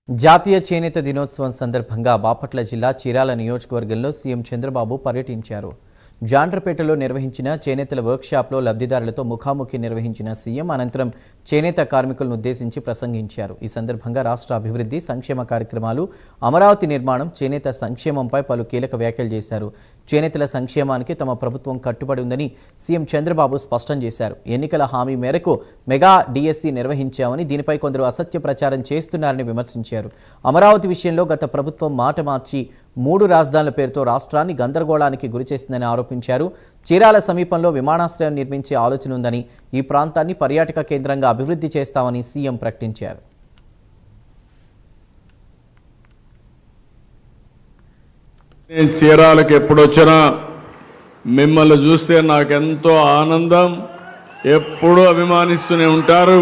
జాతీయ చేనేత దినోత్సవం సందర్భంగా బాపట్ల జిల్లా చీరాల నియోజకవర్గంలో సీఎం చంద్రబాబు పర్యటించారు. జాండ్రపేటలో నిర్వహించిన చేనేతల వర్క్షాప్లో లబ్ధిదారులతో ముఖాముఖి నిర్వహించిన సీఎం అనంతరం చేనేత కార్మికులను ఉద్దేశించి ప్రసంగించారు. ఈ సందర్భంగా రాష్ట్ర అభివృద్ధి, సంక్షేమ కార్యక్రమాలు, అమరావతి నిర్మాణం, చేనేత సంక్షేమంపై పలు కీలక వ్యాఖ్యలు చేశారు. చేనేతల సంక్షేమానికి తమ ప్రభుత్వం కట్టుబడి ఉందని సీఎం చంద్రబాబు స్పష్టం చేశారు. ఎన్నికల హామీ మేరకు మెగా డిఎస్సి నిర్వహించామని, దీనిపై కొందరు అసత్య ప్రచారం చేస్తున్నారని విమర్శించారు. అమరావతి విషయంలో గత ప్రభుత్వం మాట మార్చి 3 రాజధానుల పేరుతో రాష్ట్రాన్ని గందరగోళానికి గురిచేసిందని ఆరోపించారు. చీరాల సమీపంలో విమానాశ్రయం నిర్మించే ఆలోచన ఉందని, ఈ ప్రాంతాన్ని పర్యాటక కేంద్రంగా అభివృద్ధి చేస్తామని సీఎం ప్రకటించారు. నేను చీరాలకు ఎప్పుడొచ్చినా మిమ్మల్ని చూస్తే నాకెంతో ఆనందం, ఎప్పుడూ అభిమానిస్తూనే ఉంటారు.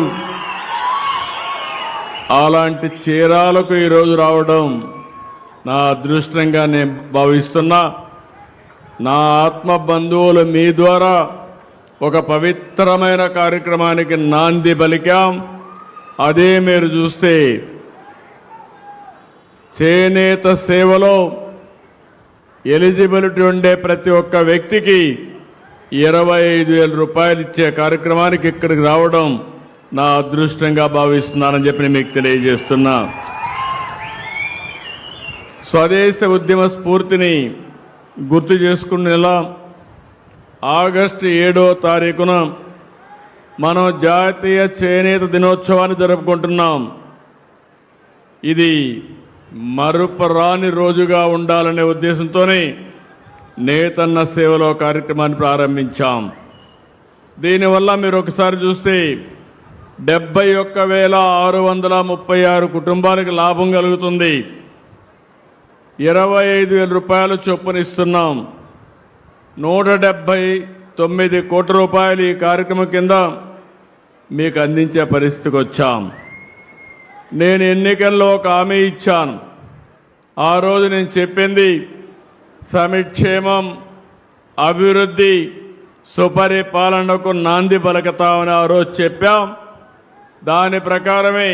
అలాంటి చీరాలకు ఈరోజు రావడం నా అదృష్టంగా నేను భావిస్తున్నా. నా ఆత్మ బంధువులు మీ ద్వారా ఒక పవిత్రమైన కార్యక్రమానికి నాంది పలికాం. అదే మీరు చూస్తే చేనేత సేవలో ఎలిజిబిలిటీ ఉండే ప్రతి ఒక్క వ్యక్తికి 25,000 రూపాయలు ఇచ్చే కార్యక్రమానికి ఇక్కడికి రావడం నా అదృష్టంగా భావిస్తున్నానని చెప్పి మీకు తెలియజేస్తున్నా. స్వదేశ ఉద్యమ స్ఫూర్తిని గుర్తు చేసుకునేలా ఆగస్టు 7వ తారీఖున మనం జాతీయ చేనేత దినోత్సవాన్ని జరుపుకుంటున్నాం. ఇది మరుపురాని రోజుగా ఉండాలనే ఉద్దేశంతోనే నేతన్న సేవలో కార్యక్రమాన్ని ప్రారంభించాం. దీనివల్ల మీరు ఒకసారి చూస్తే 71,636 కుటుంబాలకు లాభం కలుగుతుంది. 25,000 రూపాయలు చొప్పునిస్తున్నాం. 179 కోట్ల రూపాయలు ఈ కార్యక్రమం కింద మీకు అందించే పరిస్థితికి వచ్చాం. నేను ఎన్నికల్లో ఒక హామీ ఇచ్చాను. ఆ రోజు నేను చెప్పింది సంక్షేమం, అభివృద్ధి, సుపరిపాలనకు నాంది పలుకుతామని ఆ రోజు చెప్పాం. దాని ప్రకారమే